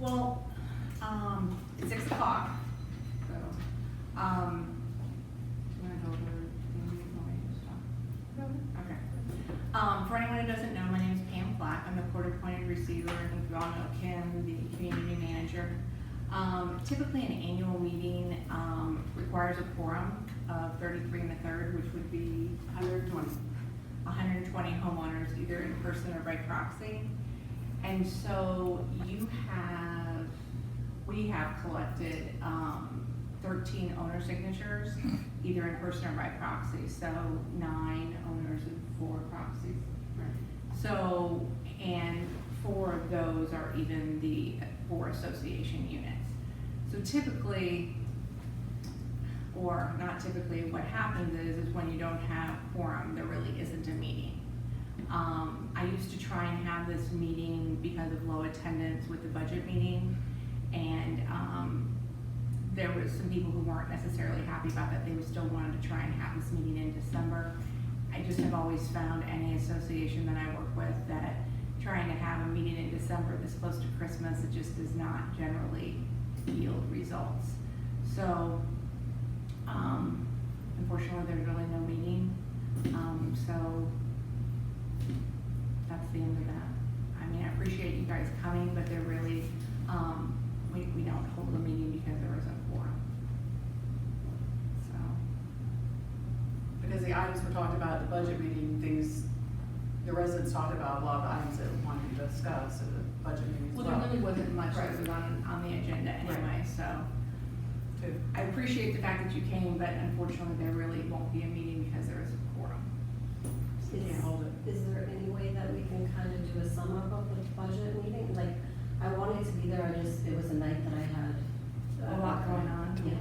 Well, it's 6 o'clock, so, do you wanna go over, do you want me to just talk? Okay. For anyone who doesn't know, my name is Pam Flack. I'm the court-appointed receiver. I think you all know Kim, the community manager. Typically, an annual meeting requires a quorum of 33 1/3, which would be 120 homeowners, either in person or by proxy. And so we have collected 13 owner signatures, either in person or by proxy. So 9 owners and 4 proxies. Right. So, and 4 of those are even the 4 association units. So typically, or not typically, what happens is when you don't have quorum, there really isn't a meeting. I used to try and have this meeting because of low attendance with the budget meeting, and there was some people who weren't necessarily happy about that. They would still wanted to try and have this meeting in December. I just have always found any association that I work with that trying to have a meeting in December this close to Christmas, it just does not generally yield results. So, unfortunately, there's really no meeting. So that's the end of that. I mean, I appreciate you guys coming, but they're really, we don't hold a meeting because there isn't quorum. So. Because the items were talked about at the budget meeting, the residents talked about a lot of items that we wanted to discuss at the budget meeting as Well, well. there really wasn't much Right. that was on the agenda anyway, Right. so. Too. I appreciate the fact that you came, but unfortunately, there really won't be a meeting because there isn't quorum. Can't hold it. Is there any way that we can kind of do a sum up of the budget meeting? Like, I wanted to be there, it was a night that I had. A lot going on. Yeah.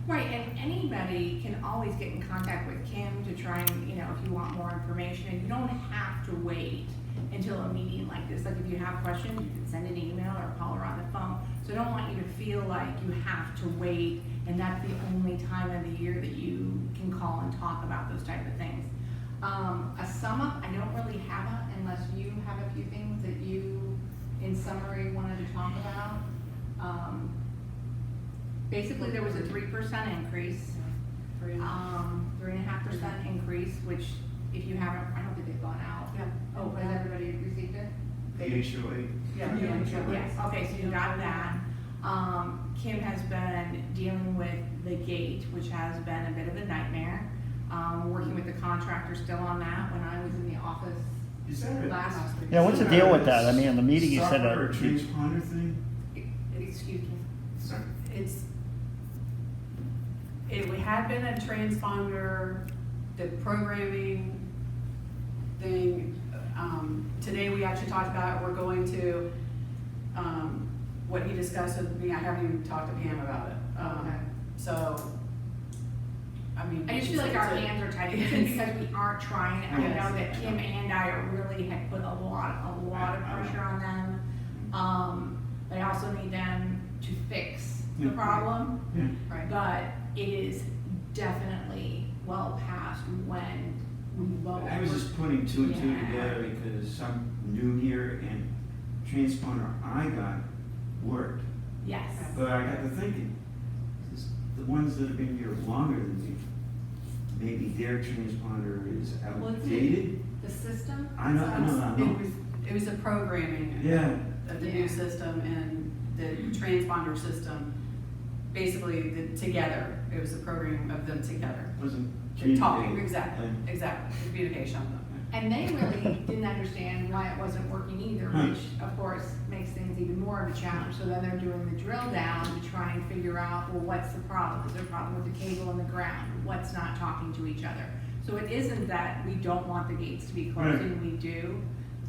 Right, and anybody can always get in contact with Kim to try and, if you want more information, and you don't have to wait until a meeting like this. Like, if you have questions, you can send an email or call her on the phone. So I don't want you to feel like you have to wait, and that's the only time of the year that you can call and talk about those type of things. A sum up, I don't really have it unless you have a few things that you, in summary, wanted to talk about. Basically, there was a 3% increase, 3.5% increase, which if you haven't, I don't think they've gone out. Yeah. Oh, has everybody received it? The HOA. Yeah. Yes, okay, so you got that. Kim has been dealing with the gate, which has been a bit of a nightmare. Working with the contractor still on that. When I was in the office Is that last week. Yeah, what's the deal with that? I mean, in the meeting you said Supper or that. transponder thing? Excuse me. Sorry. It had been a transponder, the programming thing. Today we actually talked about, we're going to, what he discussed with me, I haven't even talked to Pam about it. Okay. So, I mean. I just feel like our hands are tied because we aren't trying. I Yes. know that Kim and I really had put a lot of pressure on them. But I also need them to fix the Yeah. problem. Yeah. Right. But it is definitely well past when we both. I was just putting 2 and 2 Yeah. together because I'm new here and transponder I got worked. Yes. But I got to thinking, the ones that have been here longer than me, maybe their transponder is outdated. The system? I know. It was a programming. Yeah. Of the Yeah. new system and the transponder system, basically together, it was a program of them together. Wasn't Talking, communicating. exactly, communication of them. And they really didn't understand why it wasn't working either, which of course makes things even more of a challenge. So then they're doing the drill down to try and figure out, well, what's the problem? Is there a problem with the cable in the ground? What's not talking to each other? So it isn't that we don't want the gates to be closing, we do.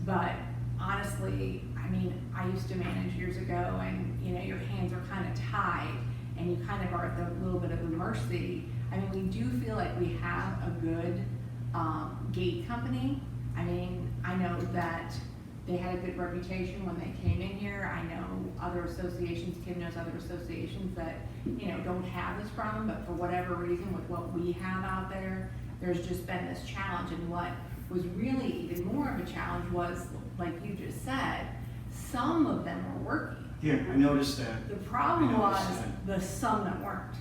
But honestly, I mean, I used to manage years ago and, your hands are kind of tied and you kind of are at the little bit of the mercy. I mean, we do feel like we have a good gate company. I mean, I know that they had a good reputation when they came in here. I know other associations, Kim knows other associations that, don't have this problem, but for whatever reason with what we have out there, there's just been this challenge. And what was really even more of a challenge was, like you just said, some of them were working. Yeah, I noticed that. The problem I was noticed the some that weren't.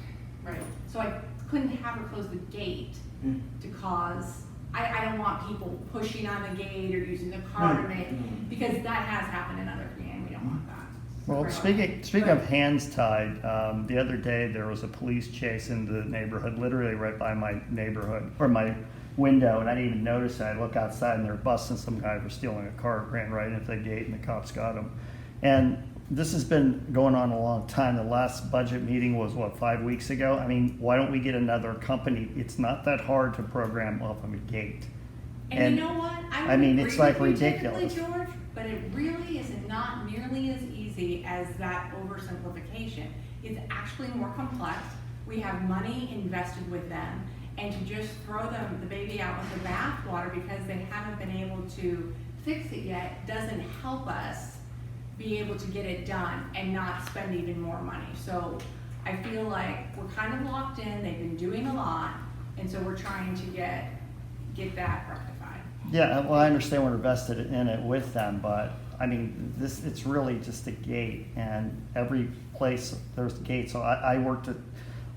Right. So I couldn't have her close the gate Hmm. to cause, I don't want people pushing on the gate or using the car to make, Mm. because that has happened in other communities, and we don't want that. Well, Right. speaking of hands tied, the other day there was a police chase in the neighborhood, literally right by my neighborhood, or my window, and I didn't even notice it. I look outside and they're busting some guy for stealing a car, ran right into the gate and the cops got him. And this has been going on a long time. The last budget meeting was, what, 5 weeks ago? I mean, why don't we get another company? It's not that hard to program off of a gate. And you know what? I mean, it's like would agree with you ridiculous. typically, George, but it really is not nearly as easy as that oversimplification. It's actually more complex. We have money invested with them, and to just throw them, the baby out with the bathwater because they haven't been able to fix it yet doesn't help us be able to get it done and not spend even more money. So I feel like we're kind of locked in, they've been doing a lot, and so we're trying to get that rectified. Yeah, well, I understand we're invested in it with them, but I mean, it's really just a gate, and every place there's a gate. So I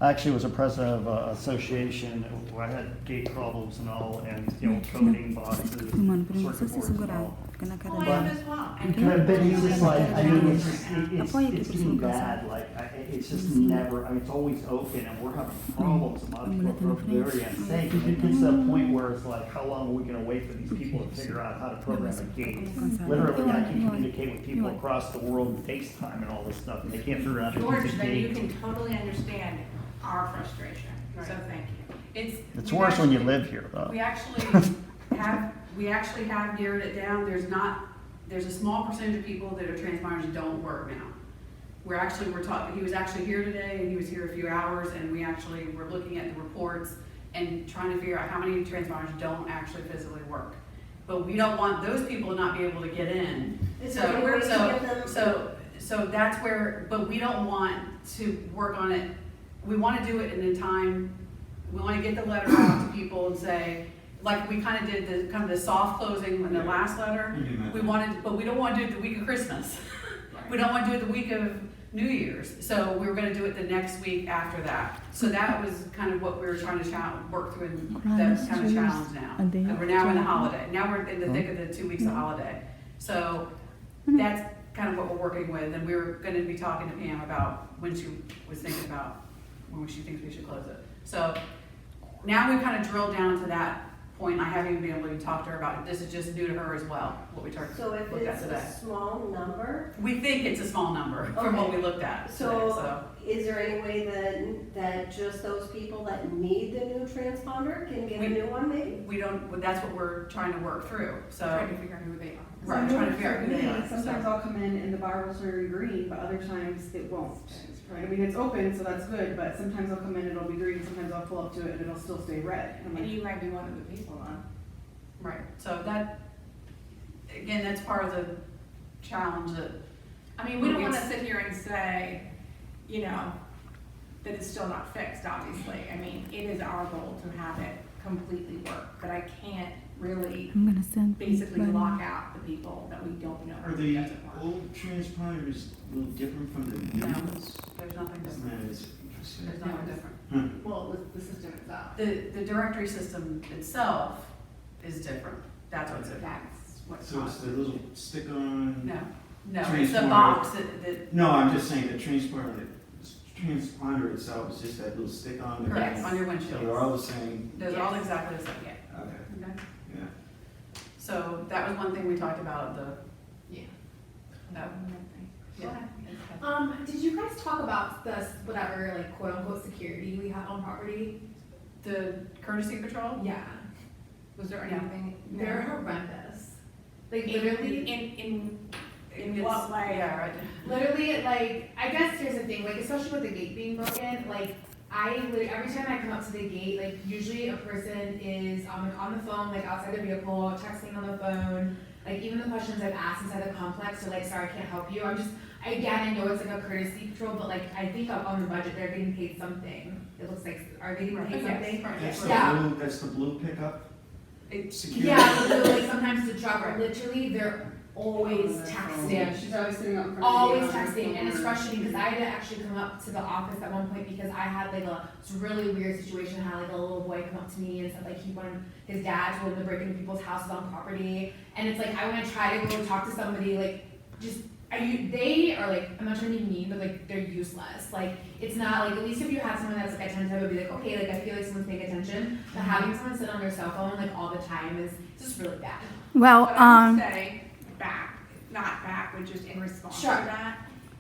actually was a president of an association where I had gate problems and all, and, coding boxes, circuit boards and all. Oh, I am as well. And But it's just like, I mean, it's Apoya it's que getting por bad, like, it's just never, I mean, it's always open, and we're having problems, and a lot of people are very unsafe, and it gets to a point where it's like, how long are we gonna wait for these people to figure out how to program a gate? Literally, I can communicate with people across the world in FaceTime and all this stuff, and they can't figure out how to George, use a then you gate. can totally understand our frustration, so Right. thank you. It's worse when you live here, though. We actually have narrowed it down. There's a small percentage of people that are transponders don't work now. We're talking, he was actually here today, and he was here a few hours, and we actually were looking at the reports and trying to figure out how many transponders don't actually physically work. But we don't want those people to not be able to get in. Is there any way to get them? So that's where, but we don't want to work on it. We want to do it in a time, we want to get the letter out to people and say, like we kind of did the soft closing in the last letter. We wanted, but we don't want to do it the week of Christmas. We don't want to do it the week of New Year's. So we were going to do it the next week after that. So that was kind of what we were trying to work through in that kind of challenge now. And we're now in the holiday. Now we're in the thick of the 2 weeks of holiday. So that's kind of what we're working with. And we were going to be talking to Pam about when she was thinking about when she thinks we should close it. So now we've kind of drilled down to that point. I haven't even been able to talk to her about it. This is just new to her as well, what we looked So if at it's today. a small number, We think it's a small number from what we looked at today, so is there any way that just those people that need the new transponder can get a new one maybe? we don't, that's what we're trying to work through, so. Trying to figure out who they are. Right, trying to figure out who they are. Sometimes so. I'll come in and the bar will turn green, but other times it won't. Right? I mean, it's open, so that's good, but sometimes I'll come in and it'll be green, sometimes I'll pull up to it and it'll still stay red. And I'm And like, you might be one of the people, huh? Right, so that, again, that's part of the challenge that. I mean, we don't wanna sit here and say, that it's still not fixed, obviously. I mean, it is our goal to have it completely work, but I can't really I'm gonna send basically by- lock out the people that we don't know Are who the doesn't work. old transponders a little different from the new No. ones? There's nothing Isn't different. that as interesting? There's nothing different. Well, the system itself, The directory system itself is different. That's what's it. that's what's So it's the causing. little stick-on? No, it's the Transponder. box that, No, I'm just saying the transponder itself is just that little stick-on. that correct, Yes. on your They're windshield. all the same, Those are all Yes. exactly the same, Yeah, okay, okay? yeah. So that was one thing we talked about, yeah. that, Go ahead. Did you guys talk about this, whatever, like quote unquote security we have on property? the courtesy patrol? Yeah, Was there Yeah. anything? they're horrendous. Like In, literally, in It's- what way? Yeah, right. literally, like, I guess here's the thing, like, especially with the gate being broken, like, every time I come up to the gate, like, usually a person is on the phone, like, outside the vehicle, texting on the phone, like, even the questions I've asked inside the complex, so like, sorry, I can't help you, again, I know it's like a courtesy patrol, but like, I think up on the budget, they're getting paid something. It looks like, are they getting paid Yes, something? right, That's the Yeah. blue pickup? It's, Security? Yeah, so like sometimes the truck, Right. literally, always Yeah, texting. she's always sitting up in front of Always the camera. texting, and it's frustrating because I had to actually come up to the office at one point because I had like this really weird situation. I had like a little boy come up to me and said like he wanted his dad to break into people's houses on property, and it's like I want to try to go talk to somebody like just. They are like, I'm not trying to be mean, but like they're useless. Like it's not like, at least if you had someone that's like attentive, I would be like, okay, like I feel like someone's paying attention. But having someone sit on their cell phone like all the time is just really bad. Well, What I would say not back, but just in response to Sure. that,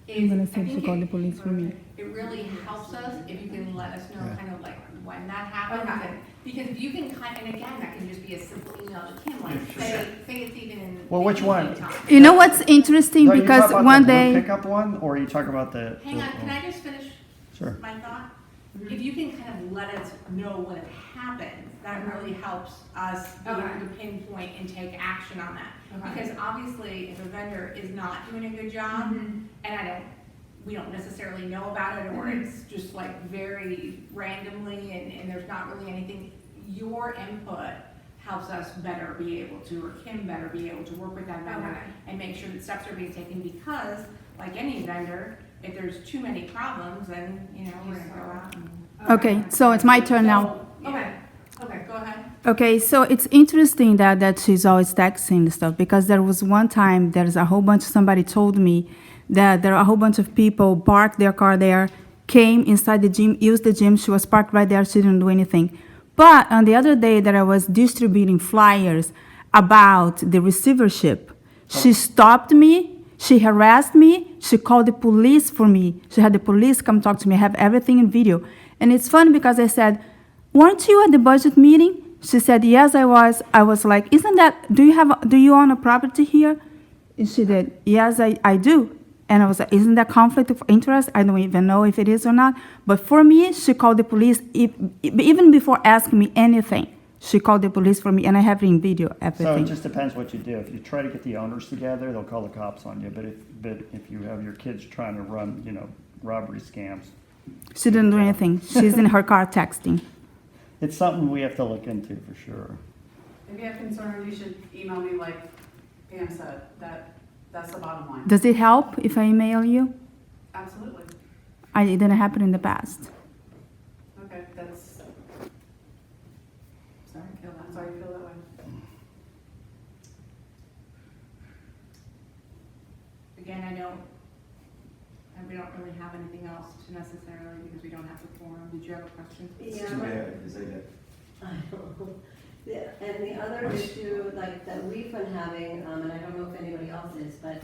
is I'm gonna I say she think called the police for me. it really helps us if you can let us know Yeah. kind of like when that happens. Okay. And- Because if you can and again, that can just be a simple email to Kim, like say it's even in. Well, which one? time. You know what's interesting? No, you talk Because about one the blue day, pickup one, or you talk about the? Hang on, can I just finish Sure. my thought? If you can kind of let us know when it happens, that really helps us be able Okay. to pinpoint and take action on that. Okay. Because obviously, if a vendor is not doing a good job, and we don't necessarily know about it, or it's just like very randomly, and there's not really anything, your input helps us better be able to, or Kim better be able to work with that vendor Okay. and make sure that steps are being taken, because like any vendor, if there's too many problems, then, you know, we're gonna go out and. okay, so it's my turn now. So, Okay. yeah. Okay, go ahead. Okay, so it's interesting that she's always texting stuff, because there was one time there's a whole bunch, somebody told me that there are a whole bunch of people parked their car there, came inside the gym, used the gym, she was parked right there, she didn't do anything. But on the other day that I was distributing flyers about the receivership, she stopped me, she harassed me, she called the police for me. She had the police come talk to me, I have everything in video. And it's funny because I said, weren't you at the budget meeting? She said, yes, I was. I was like, do you own a property here? And she did, yes, I do. And I was like, isn't that conflict of interest? I don't even know if it is or not. But for me, she called the police, even before asking me anything. She called the police for me, and I have it in video, So everything. it just depends what you do. If you try to get the owners together, they'll call the cops on you. But if you have your kids trying to run, robbery scams, She didn't do anything. She's in her car texting. it's something we have to look into for sure. If you have concerns, you should email me like Pam said, that's the bottom line. Does it help if I email you? Absolutely. It didn't happen in the past. Okay, that's. Sorry, I'm sorry you feel that way. Again, we don't really have anything else to necessarily, because we don't have the forum. Did you have a question? It's Yeah. too bad, because I got I know. And the other issue, like, that we've been having, and I don't know if anybody else is, but,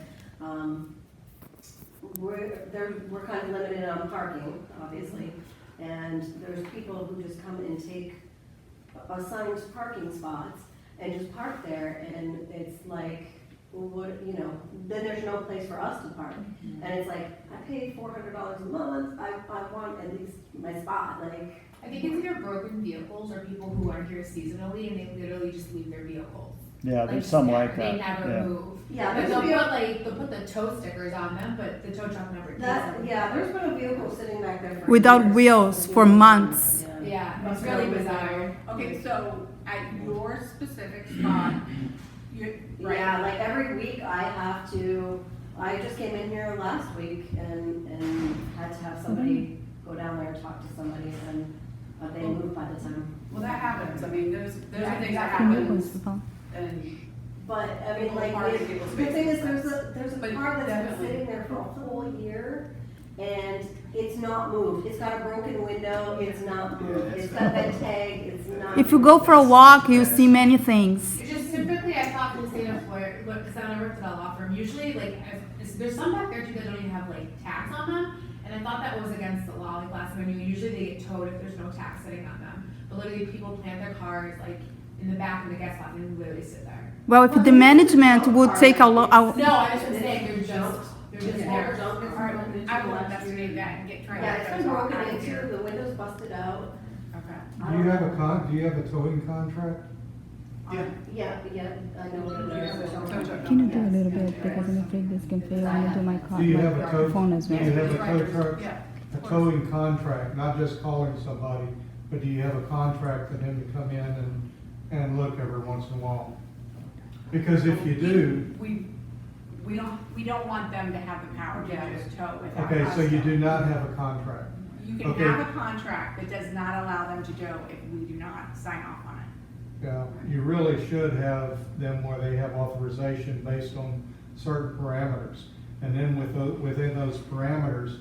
we're kind of limited on parking, obviously. And there's people who just come and take assigned parking spots and just park there, and it's like, then there's no place for us to park. And it's like, I pay $400 a month, I want at least my spot, like. I think it's either broken vehicles or people who are here seasonally and they literally just leave their vehicles. Yeah, there's some there. like that. They never Yeah. move. Yeah, But there's they'll a put the tow stickers on them, but the tow truck never takes them. There's been a vehicle sitting back there for Without years. wheels for months. Yeah, it's really bizarre. Okay, so at your specific spot, right? Yeah, like every week I just came in here last week and had to have somebody go down there and talk to somebody, and they moved by the time. Well, that happens. I mean, there's things that exactly. happens, and But, I mean, like, Parking the people's thing is, spaces. there's a But car that's been definitely. sitting there for a whole year, and it's not moved. It's got a broken window, it's not moved. Yeah, It's got that tag, it's not. If you go for a walk, you see many things. It's just typically, I thought in the state of Florida, because I never worked at a law firm, usually like, there's some back there too that don't even have like tags on them. And I thought that was against the law, like last time I knew, usually they get towed if there's no tax sitting on them. But literally people plant their cars like in the back of the guest lot and literally sit there. Well, if the management would take a look, No, I was just saying, they're just there. I will investigate that and get trying to. Yeah, it's been broken into, the window's busted out. Okay. Do you have a towing contract? Yeah, I know what it is. can you do a little bit, because I'm afraid this can fail when I do my Do you have a tow, phone as do well. you have a tow truck? yeah. A towing contract, not just calling somebody, but do you have a contract for them to come in and look every once in a while? Because if you do, We we don't want them to have the power to Yeah. just tow without Okay, us so you do towing. not have a contract. You can okay. have a contract that does not allow them to tow if we do not sign off on it. Yeah, you really should have them where they have authorization based on certain parameters. And then within those parameters,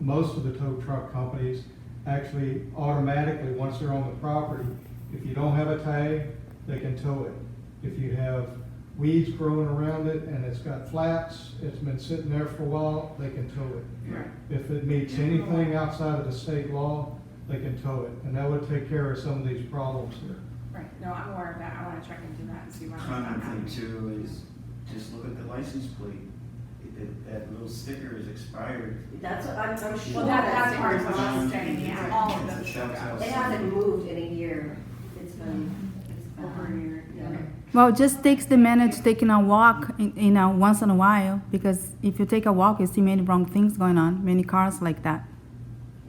most of the tow truck companies actually automatically, once they're on the property, if you don't have a tag, they can tow it. If you have weeds growing around it and it's got flats, it's been sitting there for a while, they can tow it. Right. If it meets anything outside of the state law, they can tow it. And that would take care of some of these problems here. Right, no, I'm aware of that, I wanna check into that and see why. Common thing too is, just look at the license plate. That little sticker is expired. That's what, I'm sure Well, that's that's. part of what I'm saying, yeah, all of those show That's- It hasn't moved in a year. It's been over a year. Yeah. Well, just takes the manage taking a walk, once in a while, because if you take a walk, you see many wrong things going on, many cars like that.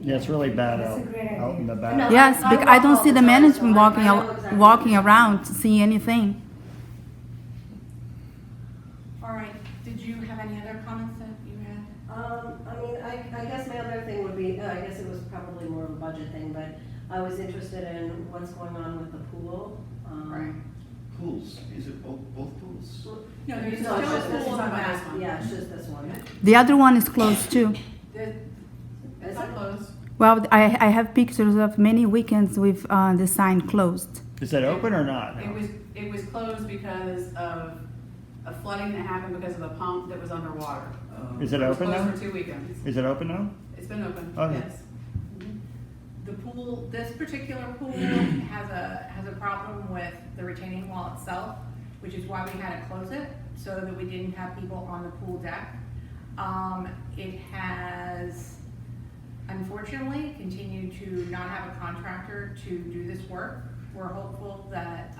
Yeah, it's really bad That's a out, great out in the No. back. Yes, I because I walk don't all see the the time, management so I know exactly walking what around to see anything. All right, did you have any other comments that you had? I guess my other thing would be, I guess it was probably more of a budget thing, but I was interested in what's going on with the pool. Right. Pools, is it both pools? No, there's No, still it's a just this pool in the one. back. Yeah, it's just this one. The other one is closed too. It's not closed. Well, I have pictures of many weekends with the sign closed. Is it open or not? It was closed because of a flooding that happened because of the pump that was underwater. Is it It was open closed now? for 2 weekends. Is it open now? It's been open, Okay. yes. The pool, this particular pool has a problem with the retaining wall itself, which is why we had to close it, so that we didn't have people on the pool deck. It has unfortunately continued to not have a contractor to do this work. We're hopeful that,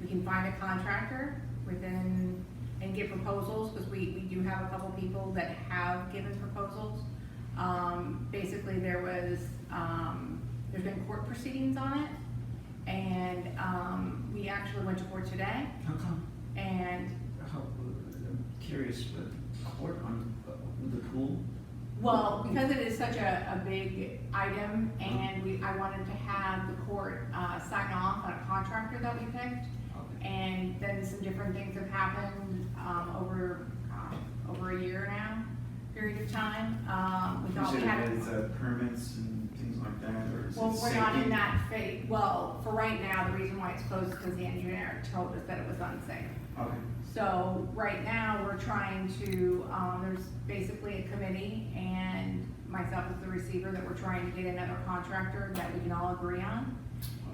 we can find a contractor within, and get proposals, because we do have a couple people that have given proposals. Basically, there's been court proceedings on it, and, we actually went to court today, How come? and, I'm curious, but court on, with the pool? well, because it is such a big item, and I wanted to have the court, sign off on a contractor that we picked, Okay. and then some different things have happened, over a year now, period of time. We thought we Consider had. that it's permits and things like that, or is it Well, we're not safety? in that phase. Well, for right now, the reason why it's closed is because the engineer told us that it was unsafe. Okay. So right now, we're trying to, there's basically a committee and myself as the receiver that we're trying to get another contractor that we can all agree on.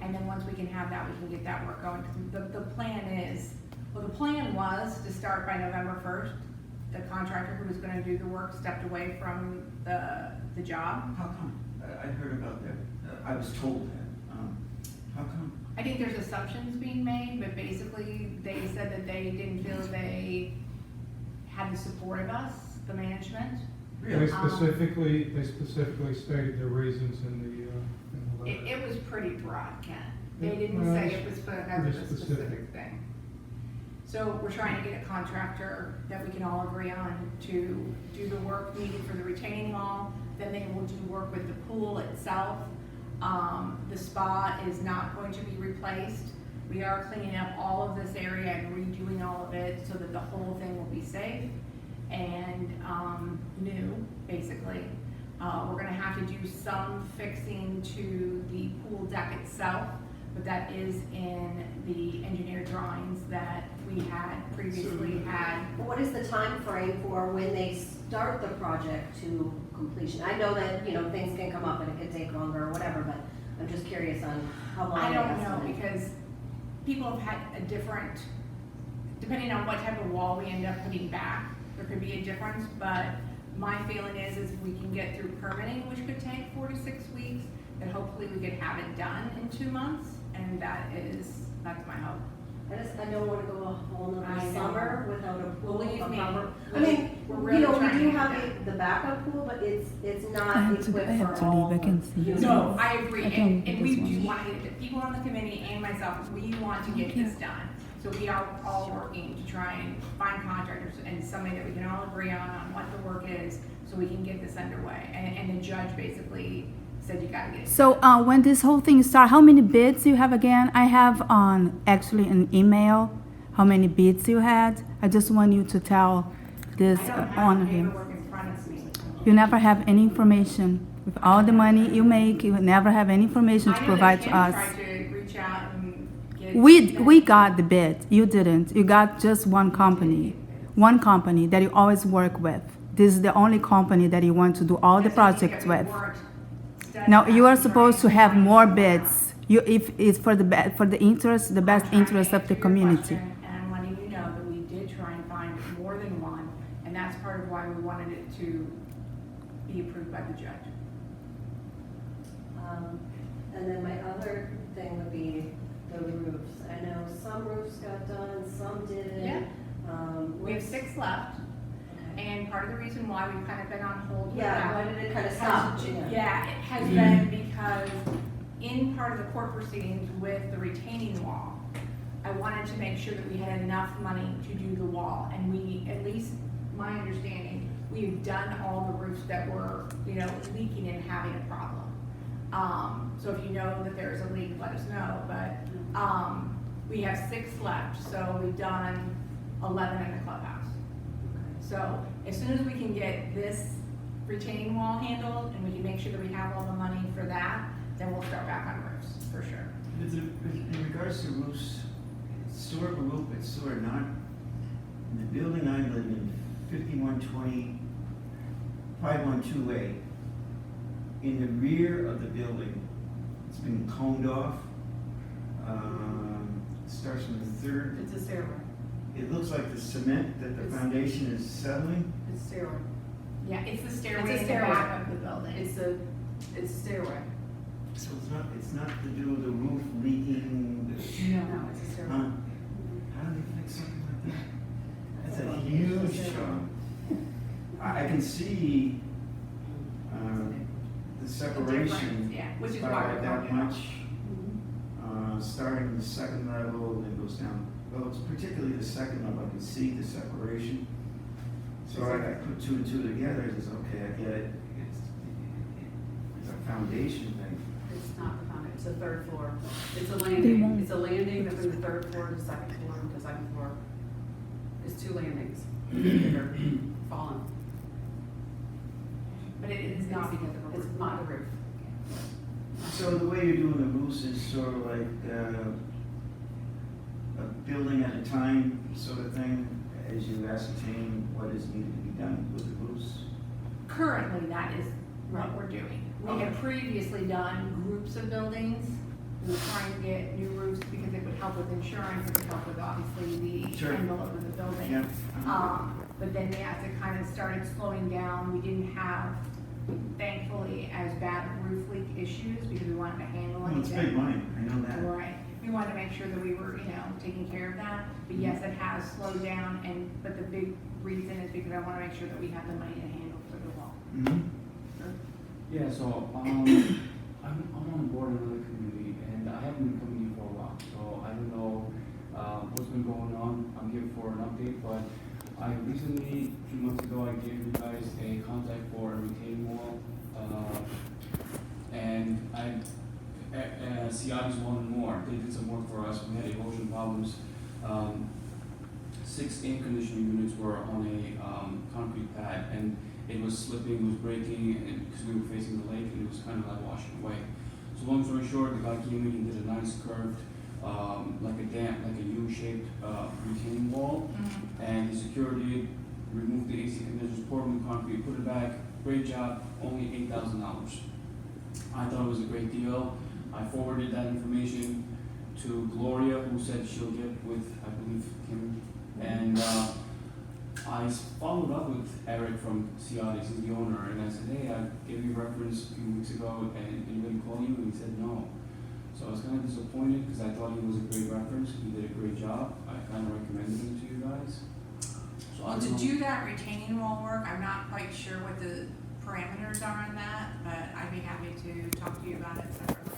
And then once we can have that, we can get that work going. 'Cause the plan is, well, the plan was to start by November 1st. The contractor who was gonna do the work stepped away from the job. How come? I heard about that. I was told that. How come? I think there's assumptions being made, but basically, they said that they didn't feel they had the support of us, the management. They specifically stated their reasons in the letter. It was pretty broad, Ken. They Yeah, didn't well, say it's it was for pretty a specific. specific thing. So we're trying to get a contractor that we can all agree on to do the work needed for the retaining wall. Then they will do work with the pool itself. The spa is not going to be replaced. We are cleaning up all of this area and redoing all of it so that the whole thing will be safe and new, basically. We're gonna have to do some fixing to the pool deck itself, but that is in the engineer drawings that we had previously had. What is the time frame for when they start the project to completion? I know that, things can come up and it could take longer or whatever, but I'm just curious on how long. I they don't know, estimate. because people have had a different, depending on what type of wall we end up putting back, there could be a difference, but my feeling is if we can get through permitting, which could take 4 to 6 weeks, then hopefully we could have it done in 2 months, and that's my hope. I don't want to go a whole I nother know. summer without a pool. Believe a me, proper- I we- mean, we're really we trying to do get have that. the backup pool, but it's I not have to equipped for all. leave. I can see. users. No, I agree, I can't and we get this do one. want to get it, people on the committee and myself, we want to get this done. So So we are all working to try and find contractors and somebody that we can all agree on what the work is, so we can get this underway. And the judge basically said you gotta get it. So when this whole thing started, how many bids you have again? I have on actually an email how many bids you had. I just want you to tell this I don't have on the him. paperwork in front of me. You never have any information. With all the money you make, you never have any information to provide to I us. know that Kim tried to reach out and get. We got the bid. You didn't. You got just one company that you always work with. This is the only company that you want to do all the projects with. Now, you are supposed to have more bids. If it's for the interest, the best interest of the community. And I'm letting you know that we did try and find more than one, and that's part of why we wanted it to be approved by the judge. And then my other thing would be the roofs. I know some roofs got done, some didn't. Yeah. We have what's- 6 left, Okay. and part of the reason why we've kind of been on hold with Yeah, that. why did it kind of has- stop? Yeah, it has been because in part of the court proceedings with the retaining wall, I wanted to make sure that we had enough money to do the wall, and we, at least my understanding, we've done all the roofs that were, leaking and having a problem. So if you know that there's a leak, let us know, but, we have 6 left, so we've done 11 in the clubhouse. So as soon as we can get this retaining wall handled, and we can make sure that we have all the money for that, then we'll start back on roofs, for sure. In regards to roofs, sewer or roof, it's sewer not, in the building I live in, 5120, 512A, in the rear of the building, it's been coned off. It starts from the third. It's a stairway. It looks like the cement that the It's- foundation is settling. It's stairway. Yeah, it's the It's stairway a in the stairway. back of the building. It's stairway. So it's not to do with the roof leaking. No, it's a stairway. Huh? How do they fix something like that? That's a huge job. I can see, the separation. difference, yeah, which is why by we're that going up. much, starting in the second level, and goes down, well, it's particularly the second level, I can see the separation. So I put 2 and 2 together, it's okay, I get it, it's a foundation thing. It's not the foundation, it's the 3rd floor. It's a They landing. won't. It's a landing that's from the 3rd floor to the 2nd floor to the 2nd floor. It's 2 landings that are fallen. But it is not because of a roof. It's not the roof. So the way you're doing the roofs is sort of like, a building at a time sort of thing, as you ascertain what is needed to be done with the roofs? Currently, that is what we're doing. We had Okay. previously done groups of buildings. We were trying to get new roofs because it would help with insurance, it would help with obviously the Sure. envelope of the building. Yeah. But then as it kind of started slowing down, we didn't have, thankfully, as bad roof leak issues because we wanted to handle Well, it's anything. big money, I know that. Right, we wanted to make sure that we were, taking care of that, but yes, it has slowed down, but the big reason is because I wanna make sure that we have the money to handle for the wall. Mhm. Yeah, so I'm on board in another community, and I haven't been coming here for a while, so I don't know what's been going on. I'm here for an update, but I recently, a few months ago, I gave you guys a contact for a retaining wall, and Ciati's wanted more. They did some work for us. We had erosion problems. 6 air conditioning units were on a concrete pad, and it was slipping, it was breaking, and because we were facing the lake, and it was kind of like washing away. So long story short, the guy came in and did a nice curved, like a U-shaped retaining wall, and he secured it, removed the AC, and then just poured in the concrete, put it back. Great job, only $8,000. I thought it was a great deal. I forwarded that information to Gloria, who said she'll get with, I believe, Kim, and I followed up with Eric from Ciati's, he's the owner, and I said, hey, I gave you a reference a few weeks ago, and anybody call you? And he said no. So I was kind of disappointed because I thought he was a great reference. He did a great job. I kind of recommended him to you guys. So I Well, don't to know. do that retaining wall work, I'm not quite sure what the parameters are on that, but I'd be happy to talk to you about it separately.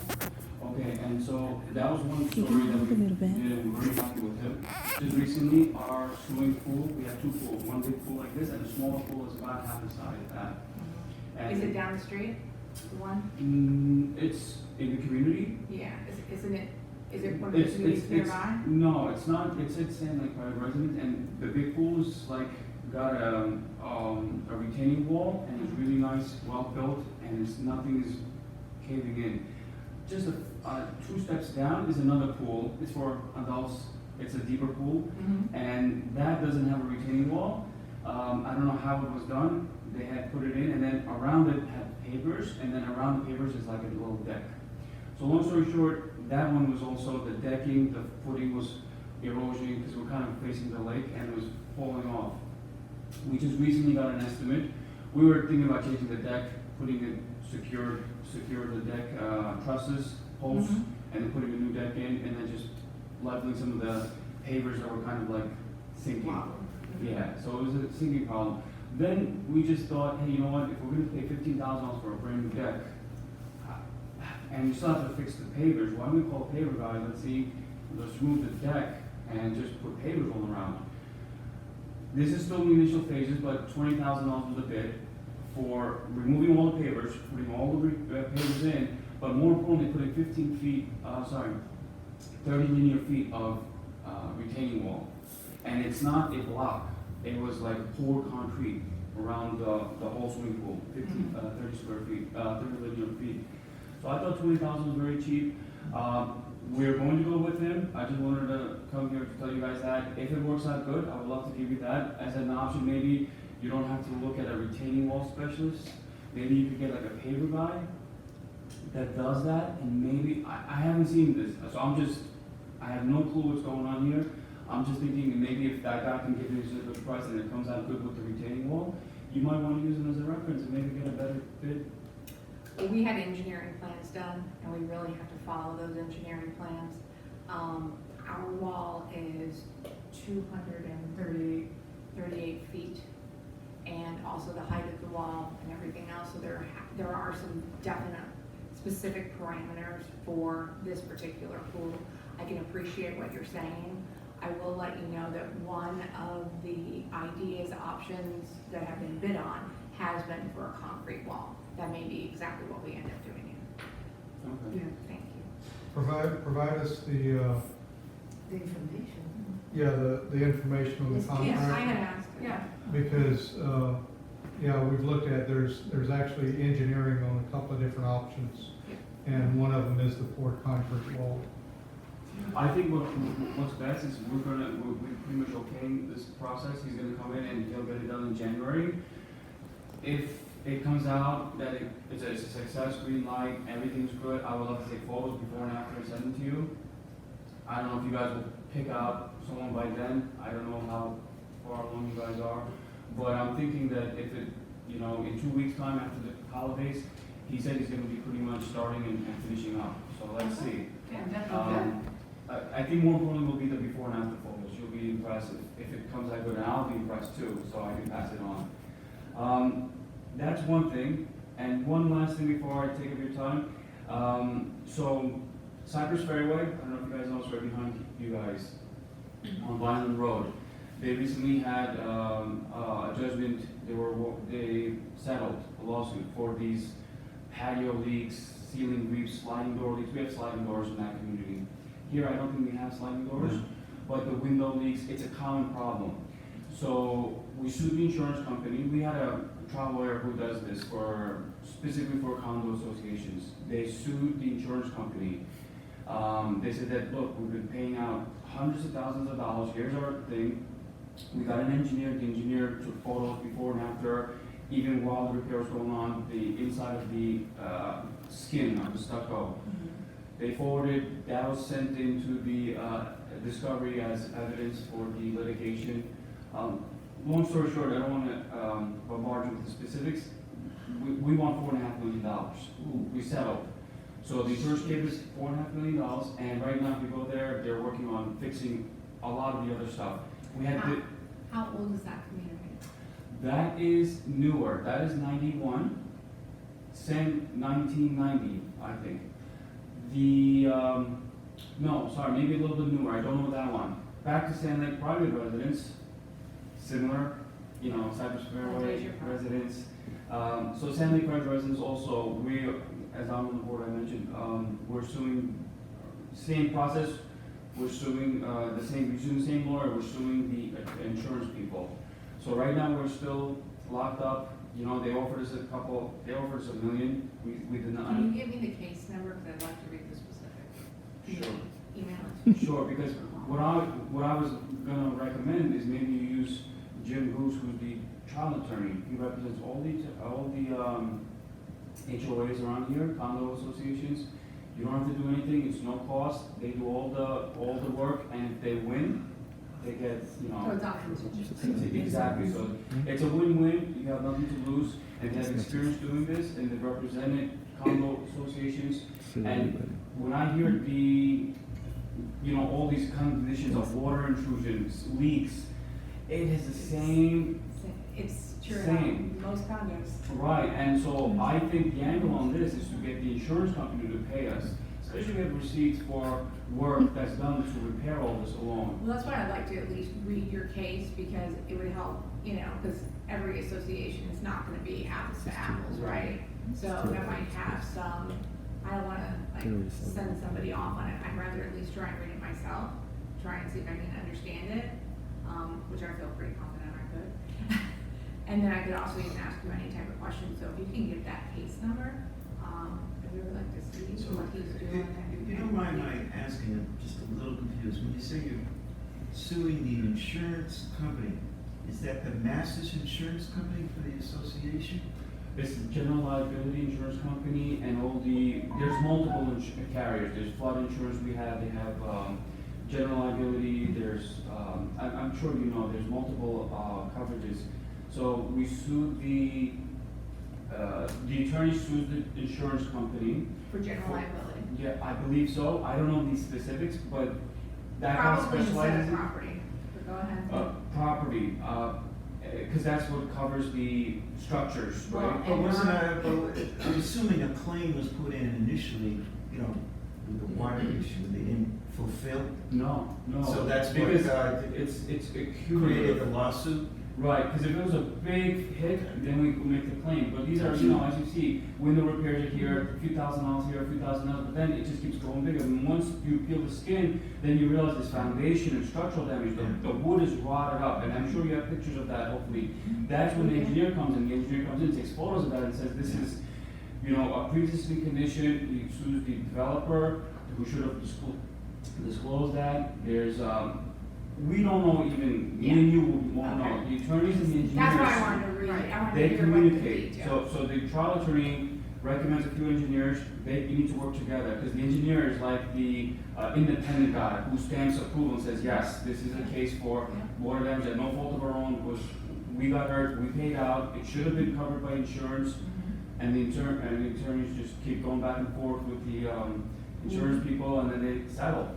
Okay, and so that was one You story can that move we a little bit. did, and we're very happy with him. Just recently, our swimming pool, we have two pools, one big pool like this, and a smaller pool is about half the size of that. And Is it down the street, the one? It's in the community. Yeah, isn't it, is it one of the communities nearby? No, it's not, it's in like private residence, and the big pool is like, got a retaining wall, and it's really nice, well built, and it's, nothing is caving in. Just two steps down is another pool, it's for adults, it's a deeper pool, and that doesn't have a retaining wall. I don't know how it was done, they had put it in, and then around it had pavers, and then around the pavers is like a little deck. So long story short, that one was also the decking, the footing was erosion, because we're kind of facing the lake, and it was falling off. We just recently got an estimate. We were thinking about changing the deck, putting it secure the deck trusses, posts, and then putting a new deck in, and then just leveling some of the pavers that were kind of like sinking. Yeah, so it was a sinking problem. Then we just thought, hey, you know what? If we're going to pay $15,000 for a brand new deck, and you still have to fix the pavers, why don't we call a paver guy? Let's see, let's remove the deck and just put pavers all around. This is still in the initial phases, but $20,000 was a bid for removing all the pavers, putting all the pavers in, but more importantly, putting 30 linear feet of retaining wall. And it's not a block, it was like poured concrete around the whole swimming pool, 30 square feet, 30 linear feet. So I thought $20,000 was very cheap. We're going to go with him. I just wanted to come here to tell you guys that if it works out good, I would love to give you that as an option. Maybe you don't have to look at a retaining wall specialist. Maybe you could get like a paver guy that does that, and maybe, I haven't seen this, so I have no clue what's going on here. I'm just thinking maybe if that guy can give you a good price and it comes out good with the retaining wall, you might want to use him as a reference and maybe get a better bid. We had engineering plans done, and we really have to follow those engineering plans. Our wall is 238 feet, and also the height of the wall and everything else, so there are some definite specific parameters for this particular pool. I can appreciate what you're saying. I will let you know that one of the ideas, options that have been bid on has been for a concrete wall. That may be exactly what we end up doing here. Okay. Thank you. Provide us the information. the information on the Yes, I contract, had asked. Yeah. because, we've looked at, there's actually engineering on a couple of different options, and one of them is the poured concrete wall. I think what's best is we're pretty much okaying this process. He's gonna come in and he'll get it done in January. If it comes out that it's a success, green light, everything's good, I would love to take photos before and after and send them to you. I don't know if you guys will pick out someone by then. I don't know how far along you guys are. But I'm thinking that if it, in 2 weeks' time after the holidays, he said he's gonna be pretty much starting and finishing up. So let's see. Yeah, definitely. I think more importantly will be the before and after photos. You'll be impressed if it comes out good, and I'll be impressed too, so I can pass it on. That's one thing. And one last thing before I take up your time. So Cypress Fairway, I don't know if you guys know, it's right behind you guys on Vineland Road. They recently had a judgment. They settled a lawsuit for these patio leaks, ceiling reefs, sliding door leaks. We have sliding doors in that community. Here, I don't think we have sliding doors, but the window leaks, it's a common problem. So we sued the insurance company. We had a trial lawyer who does this specifically for condo associations. They sued the insurance company. They said that, look, we've been paying out hundreds of thousands of dollars. Here's our thing. We got an engineer. The engineer took photos before and after, even while the repair was going on, the inside of the skin of the stucco. They forwarded, that was sent into the discovery as evidence for the litigation. Long story short, I don't want to bombard you with the specifics. We want $4.5 million. We settled. So the insurance gave us $4.5 million, and right now if you go there, they're working on fixing a lot of the other stuff. We had How old is that community? That is newer, that is 91, same 1990, I think. No, sorry, maybe a little bit newer, I don't know that one. Back to Sand Lake private residence, similar, Cypress Fairway residents. So Sand Lake private residents also, as I'm on the board, I mentioned, we're suing, same process, we're suing the same lawyer, we're suing the insurance people. So right now, we're still locked up, they offered us $1 million, we did not. Can you give me the case number, because I'd like to read the specific. Sure. Email it to me. Sure, because what I was gonna recommend is maybe you use Jim Goose, who's the child attorney. He represents all the HOAs around here, condo associations. You don't have to do anything, it's no cost. They do all the work, and if they win, they get, So it's options. Exactly, so it's a win-win, you have nothing to lose, and they have experience doing this, and they've represented condo associations. And when I hear all these conditions of water intrusions, leaks, it is the same. It's true, Same. most condos. Right, and so I think the angle on this is to get the insurance company to pay us, especially if we have receipts for work that's done to repair all this alone. Well, that's why I'd like to at least read your case, because it would help, because every association is not gonna be apples to apples, right? So that might have some, I don't wanna send somebody off on it, I'd rather at least try and read it myself, try and see if I can understand it, which I feel pretty confident I could. And then I could also even ask you any type of question, so if you can give that case number, I'd really like to see So, what he's doing. if you don't mind my asking, I'm just a little confused. When you say you're suing the insurance company, is that the Masters Insurance Company for the association? It's the general liability insurance company and there's multiple carriers. There's flood insurance they have general liability, there's, I'm sure there's multiple coverages. So we sued the attorney sued the insurance company. For general liability. Yeah, I believe so. I don't know the specifics, but that guy Probably instead specializes of property, but go ahead. property, because that's what covers the structures, right? Well, But I'm assuming a claim was put in initially, with the water issue, they didn't fulfill. No. So that's what, because it's Created accumulated. the lawsuit? Right, because if it was a big hit, then we could make the claim. But these are, as you see, window repairs are here, a few $1,000s here, a few $1,000s, but then it just keeps growing bigger. And once you peel the skin, then you realize this foundation and structural damage, the wood is rotted up, and I'm sure you have pictures of that, hopefully. That's when the engineer comes in. The engineer comes in, takes photos of that, and says, this is, a pre-existing condition. He sues the developer, who should have disclosed that. There's, we don't know even, me and you won't know. The attorneys and the engineers. That's why I wanted to read it, I wanted to They hear what the communicate. details. So the trial attorney recommends a few engineers, you need to work together, because the engineer is like the independent guy who stamps approval and says, yes, this is a case for water damage at no fault of our own, because we got hurt, we paid out, it should have been covered by insurance, and the attorneys just keep going back and forth with the insurance people, and then they settle.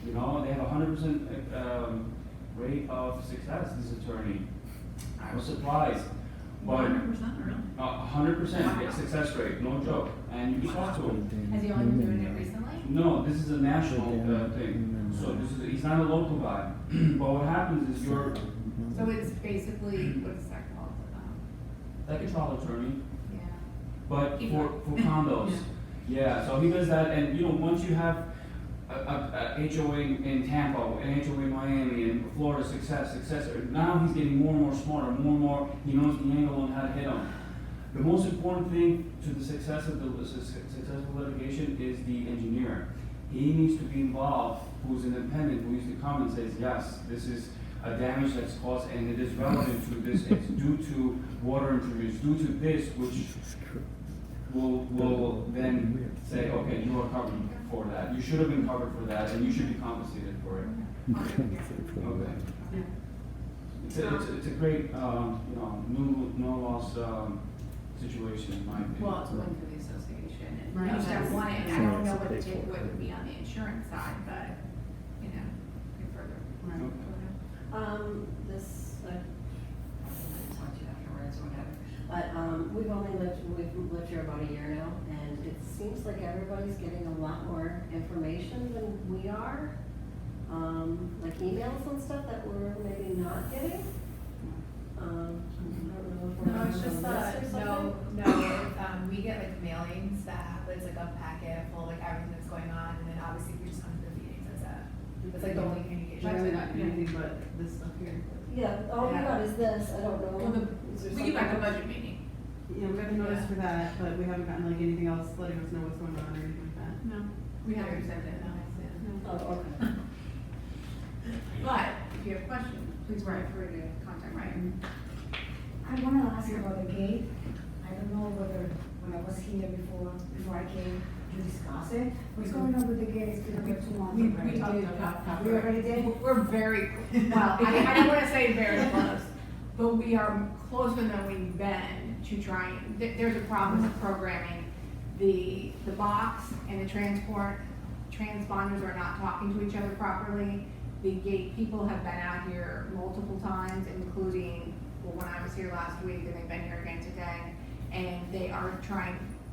They have 100% rate of success, this attorney. I was surprised, but 100%, really? 100% success rate, no joke. And you can talk to him. Has he only been doing it recently? No, this is a national thing. So he's not a local guy. But what happens is So it's basically, what is that called? like a trial attorney, Yeah. but for condos. Yeah, so he does that, and once you have a HOA in Tampa, an HOA in Miami, and Florida success, now he's getting more and more smarter, more and more, he knows the angle on how to hit him. The most important thing to the success of the successful litigation is the engineer. He needs to be involved, who's independent, who needs to come and says, yes, this is a damage that's caused, and it is relevant to this, it's due to water intrusions, due to this, which will then say, okay, you are covered for that. You should have been covered for that, and you should be compensated for it. Okay. It's a great, no loss situation in my opinion. Well, it's one for the association, and Right. each have one, and I don't know what the takeaway would be on the insurance side, but, get further. Right. Okay. This, I talked to you landlords or whatever. But, we've lived here about a year now, and it seems like everybody's getting a lot more information than we are. Like emails and stuff that we're maybe not getting. I don't know if we're No, on it's just the list or something. we get like mailings that, it's like a packet full of like everything that's going on, and then obviously we just come to the meetings, that's the only communication. Actually, not anything but this stuff here. Yeah, all we got is this, I don't know. Well, Is there we got the something- budget meeting. Yeah, we got a notice for that, but we haven't gotten like anything else letting us know what's going on or anything like that. No, we haven't sent it, no. Oh, okay. But if you have questions, please feel free to contact me. I want to ask about the gate. I don't know whether, when I was here before I came, you discussed it. What's going on with the gate? It's been over 2 months. We already. talked about We already did? We're very, well, I don't wanna say very close, but we are closer than we've been to trying, there's a problem with programming. The box and the transponders are not talking to each other properly. The gate people have been out here multiple times, including, well, when I was here last week, and they've been here again today. And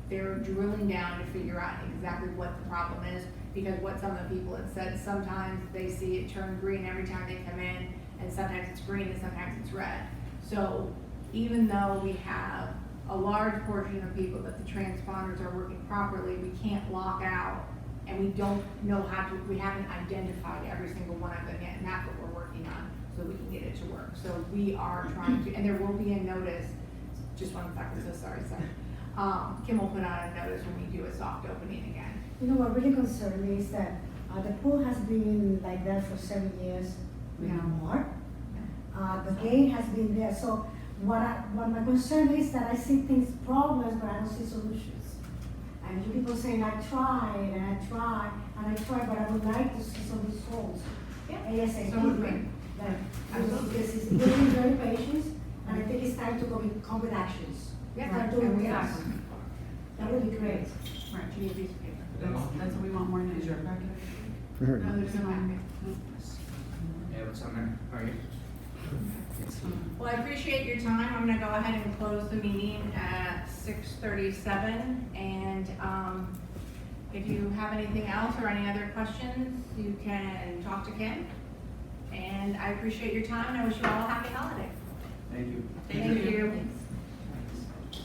they're drilling down to figure out exactly what the problem is, because what some of the people have said, sometimes they see it turn green every time they come in, and sometimes it's green and sometimes it's red. So even though we have a large portion of people that the transponders are working properly, we can't lock out, and we don't know we haven't identified every single one of them yet, and that's what we're working on, so we can get it to work. So we are trying to, and there will be a notice, just 1 second, so sorry. Kim will put out a notice when we do a soft opening again. You know, what really concerned me is that the pool has been like that for 7 years, now more. The gate has been there, so what my concern is that I see things, problems, but I don't see solutions. And you people saying, I tried, and I tried, but I would like to see some results. Yeah. ASAP. So would we. Because it's building very patience, and I think it's time to come with actions. Yeah, Start and doing we things. are. That would be great. Right, you need a piece of paper. That's what we want more than. Is your packet? For her. No, there's no packet. Yeah, what's on there? How are you? Well, I appreciate your time. I'm gonna go ahead and close the meeting at 6:37. And if you have anything else or any other questions, you can talk to Kim. And I appreciate your time, and I wish you all a happy holiday. Thank you. Thank you.